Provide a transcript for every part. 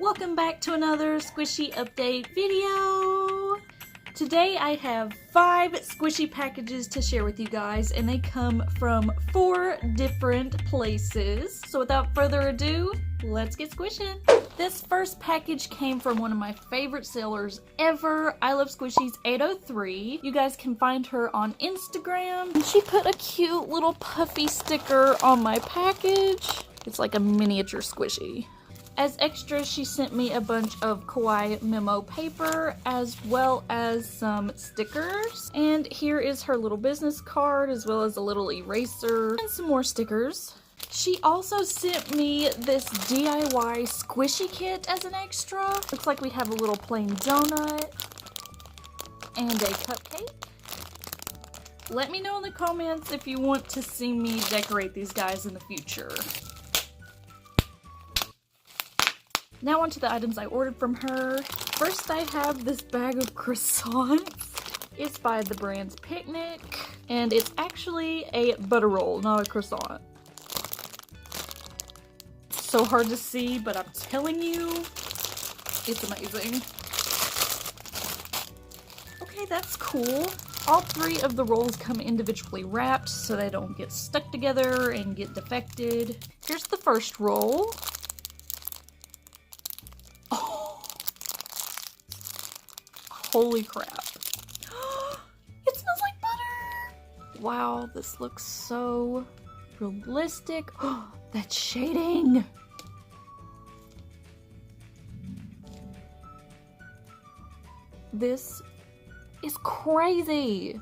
welcome back to another squishy update video. Today I have 5 squishy packages to share with you guys, and they come from 4 different places. So without further ado, let's get squishing. This first package came from one of my favorite sellers ever, I Love Squishies 803. You guys can find her on Instagram. And she put a cute little puffy sticker on my package. It's like a miniature squishy. As extra, she sent me a bunch of kawaii memo paper as well as some stickers. And here is her little business card as well as a little eraser and some more stickers. She also sent me this DIY squishy kit as an extra. Looks like we have a little plain donut and a cupcake. Let me know in the comments if you want to see me decorate these guys in the future. Now onto the items I ordered from her. First I have this bag of croissants. It's by the brand's Picnic, and it's actually a butter roll, not a croissant. So hard to see, but I'm telling you, it's amazing. Okay, that's cool. All 3 of the rolls come individually wrapped so they don't get stuck together and get defected. Here's the first roll. Holy crap. It smells like butter! Wow, this looks so realistic. That shading! This is crazy!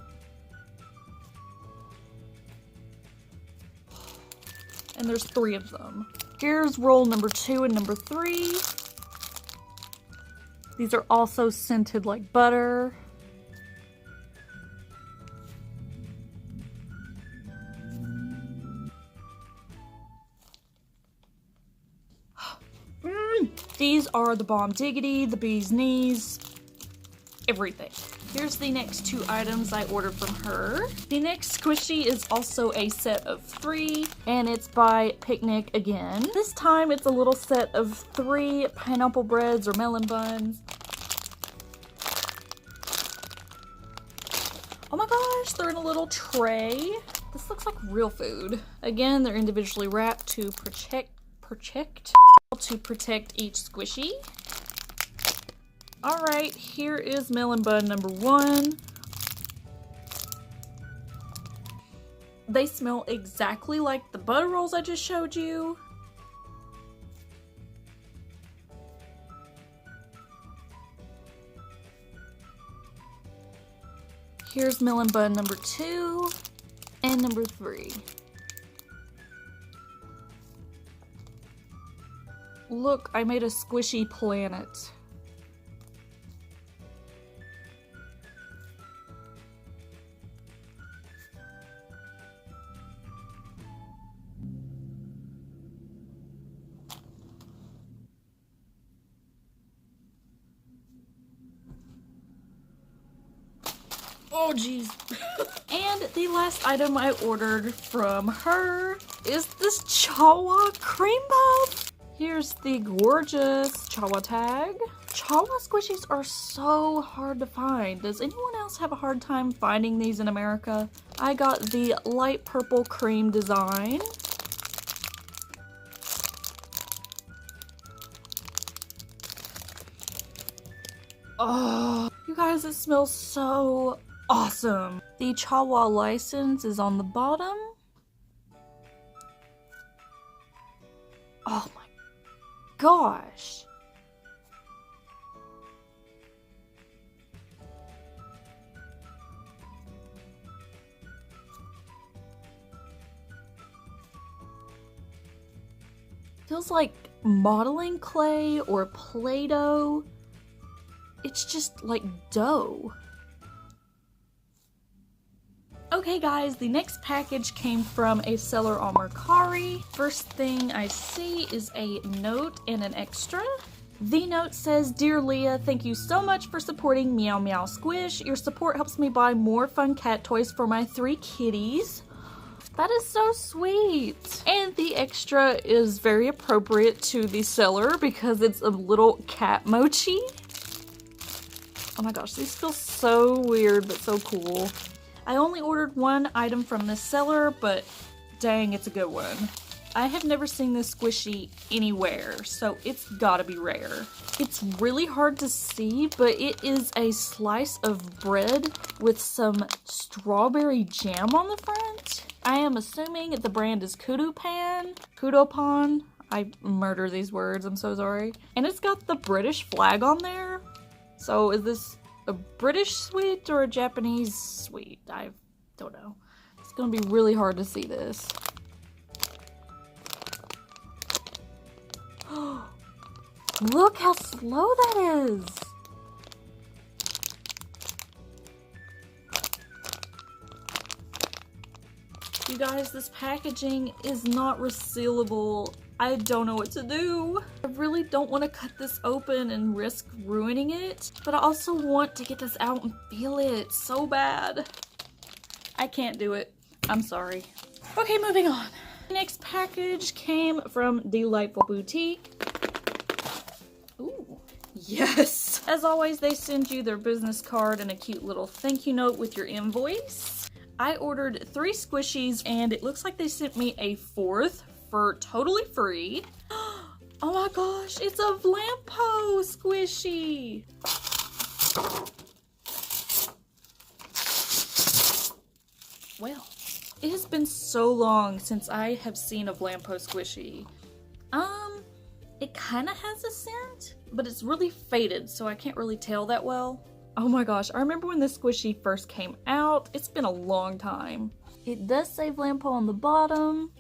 And there's 3 of them. Here's roll number 2 and number 3. These are also scented like butter. These are the bomb diggity, the bee's knees, everything. Here's the next 2 items I ordered from her. The next squishy is also a set of 3, and it's by Picnic again. This time it's a little set of 3 pineapple breads or melon buns. Oh my gosh, they're in a little tray. This looks like real food. Again, they're individually wrapped to protect each squishy. Alright, here is melon bun number 1. They smell exactly like the butter rolls I just showed you. Here's melon bun number 2 and number 3. Look, I made a squishy planet. Oh geez. And the last item I ordered from her is this Chawa cream puff. Here's the gorgeous Chawa tag. Chawa squishies are so hard to find. Does anyone else have a hard time finding these in America? I got the light purple cream design. Oh, you guys, it smells so awesome. The Chawa license is on the bottom. Oh my gosh. Feels like modeling clay or Play-Doh. It's just like dough. Okay guys, the next package came from a seller on Mercari. First thing I see is a note and an extra. The note says, "Dear Leah, thank you so much for supporting Meow Meow Squish. Your support helps me buy more fun cat toys for my 3 kitties." That is so sweet. And the extra is very appropriate to the seller because it's a little cat mochi. Oh my gosh, these feel so weird but so cool. I only ordered one item from this seller, but dang, it's a good one. I have never seen this squishy anywhere, so it's gotta be rare. It's really hard to see, but it is a slice of bread with some strawberry jam on the front. I am assuming the brand is Kudopan. I murder these words, I'm so sorry. And it's got the British flag on there. So is this a British sweet or a Japanese sweet? I don't know. It's gonna be really hard to see this. Look how slow that is! You guys, this packaging is not resealable. I don't know what to do. I really don't want to cut this open and risk ruining it, but I also want to get this out and feel it so bad. I can't do it. I'm sorry. Okay, moving on. The next package came from Delightful Boutique. Ooh, yes! As always, they send you their business card and a cute little thank you note with your invoice. I ordered 3 squishies and it looks like they sent me a 4th for totally free. Oh my gosh, it's a Vlampo squishy! Well, it has been so long since I have seen a Vlampo squishy. It kind of has a scent, but it's really faded, so I can't really tell that well. Oh my gosh, I remember when this squishy first came out. It's been a long time. It does say Vlampo on the bottom.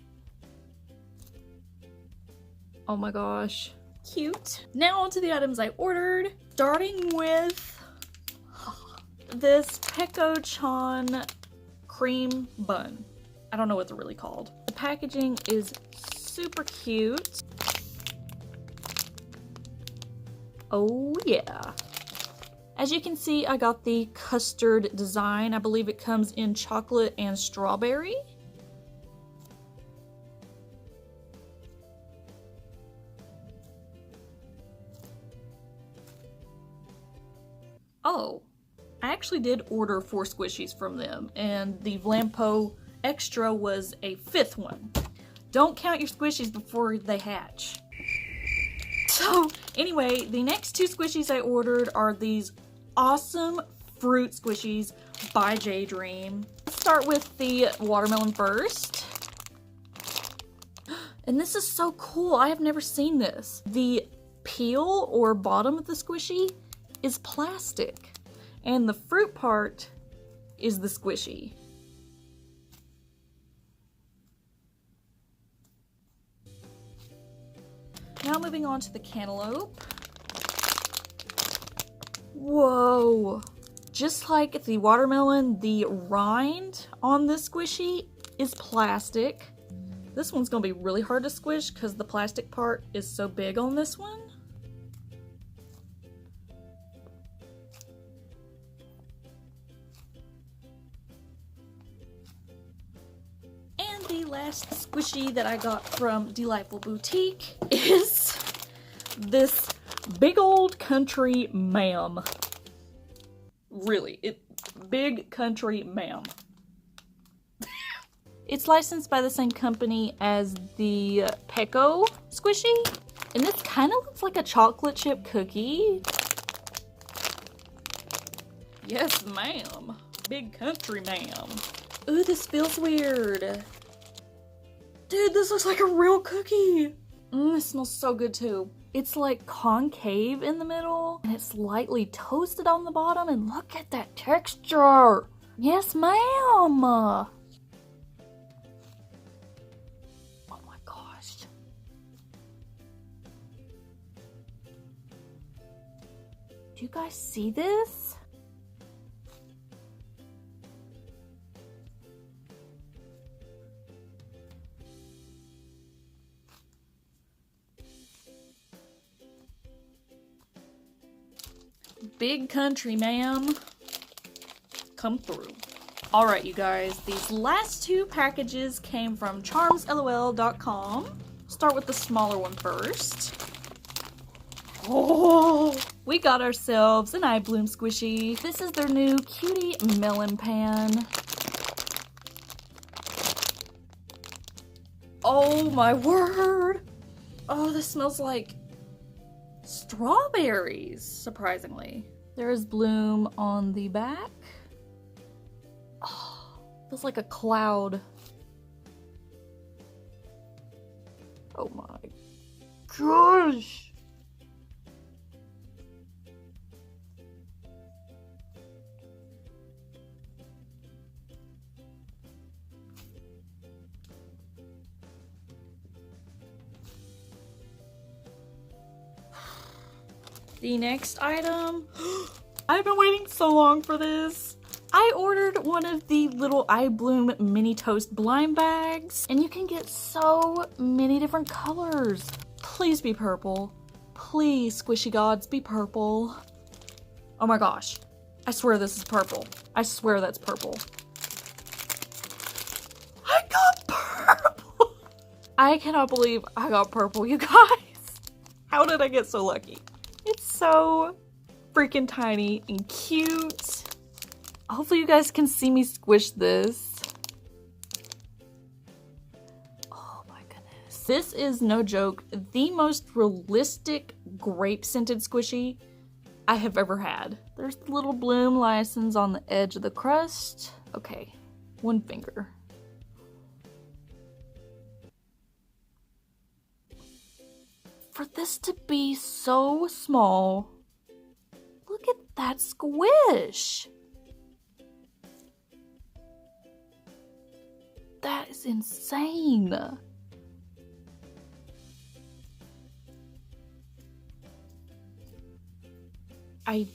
Oh my gosh, cute. Now onto the items I ordered, starting with this Peko-chan cream bun. I don't know what they're really called. The packaging is super cute. Oh yeah. As you can see, I got the custard design. I believe it comes in chocolate and strawberry. Oh, I actually did order 4 squishies from them, and the Vlampo extra was a 5th one. Don't count your squishies before they hatch. So anyway, the next 2 squishies I ordered are these awesome fruit squishies by J-Dream. Let's start with the watermelon first. And this is so cool. I have never seen this. The peel or bottom of the squishy is plastic, and the fruit part is the squishy. Now moving on to the cantaloupe. Whoa! Just like the watermelon, the rind on this squishy is plastic. This one's gonna be really hard to squish because the plastic part is so big on this one. And the last squishy that I got from Delightful Boutique is this big old country ma'am. Really, big country ma'am. It's licensed by the same company as the Peko squishy, and this kind of looks like a chocolate chip cookie. Yes, ma'am. Big country ma'am. Ooh, this feels weird. Dude, this looks like a real cookie. It smells so good too. It's like concave in the middle, and it's lightly toasted on the bottom, and look at that texture. Yes, ma'am. Oh my gosh. Do you guys see this? Big country, ma'am. Come through. Alright, you guys, these last two packages came from charmslol.com. Start with the smaller one first. Oh, we got ourselves an eye bloom squishy. This is their new cutie melon pan. Oh my word! Oh, this smells like strawberries, surprisingly. There is bloom on the back. Oh, feels like a cloud. Oh my gosh! The next item, I've been waiting so long for this. I ordered one of the little eye bloom mini toast blind bags, and you can get so many different colors. Please be purple. Please, squishy gods, be purple. Oh my gosh, I swear this is purple. I swear that's purple. I got purple. I cannot believe I got purple, you guys. How did I get so lucky? It's so freaking tiny and cute. Hopefully you guys can see me squish this. Oh my goodness. This is, no joke, the most realistic grape scented squishy I have ever had. There's the little bloom license on the edge of the crust. Okay, one finger. For this to be so small, look at that squish. That is insane. I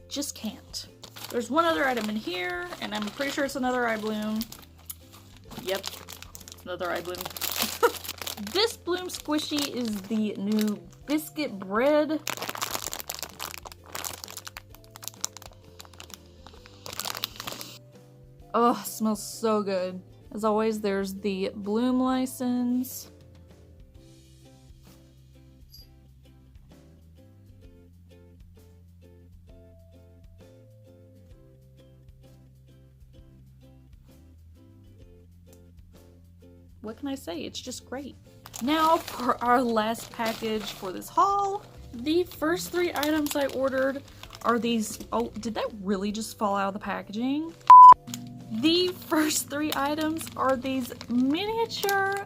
just can't. There's one other item in here, and I'm pretty sure it's another eye bloom. Yep, another eye bloom. This bloom squishy is the new biscuit bread. Oh, smells so good. As always, there's the bloom license. What can I say? It's just great. Now for our last package for this haul. The first three items I ordered are these. Oh, did that really just fall out of the packaging? The first three items are these miniature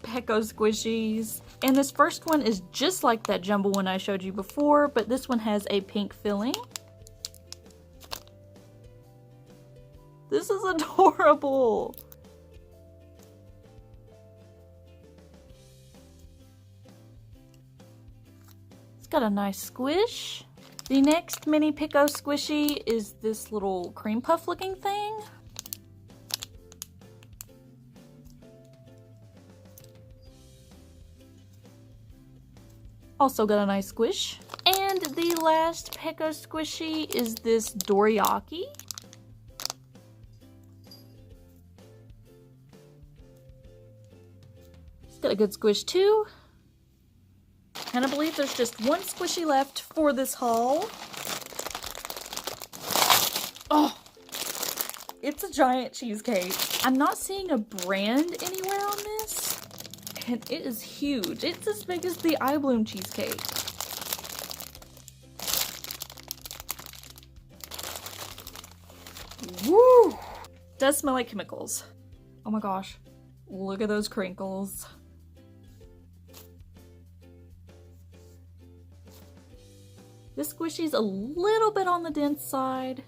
Pecco squishies. And this first one is just like that jumbo one I showed you before, but this one has a pink filling. This is adorable. Got a nice squish. The next mini Pecco squishy is this little cream puff looking thing. Also got a nice squish. And the last Pecco squishy is this dorayaki. It's got a good squish too. And I believe there's just one squishy left for this haul. Oh, it's a giant cheesecake. I'm not seeing a brand anywhere on this, and it is huge. It's as big as the eye bloom cheesecake. Woo! Does smell like chemicals. Oh my gosh, look at those crinkles. This squishy's a little bit on the dense side.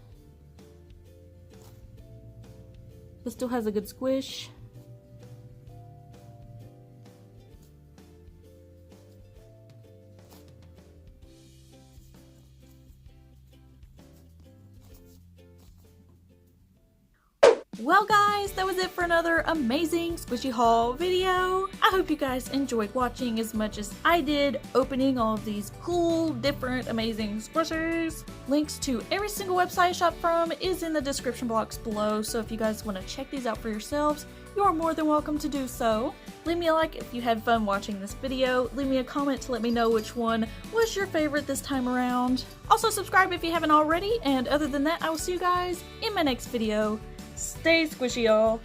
This still has a good squish. Well guys, that was it for another amazing squishy haul video. I hope you guys enjoyed watching as much as I did opening all of these cool, different, amazing squishies. Links to every single website I shop from is in the description box below, so if you guys want to check these out for yourselves, you are more than welcome to do so. Leave me a like if you had fun watching this video. Leave me a comment to let me know which one was your favorite this time around. Also subscribe if you haven't already, and other than that, I will see you guys in my next video. Stay squishy, y'all.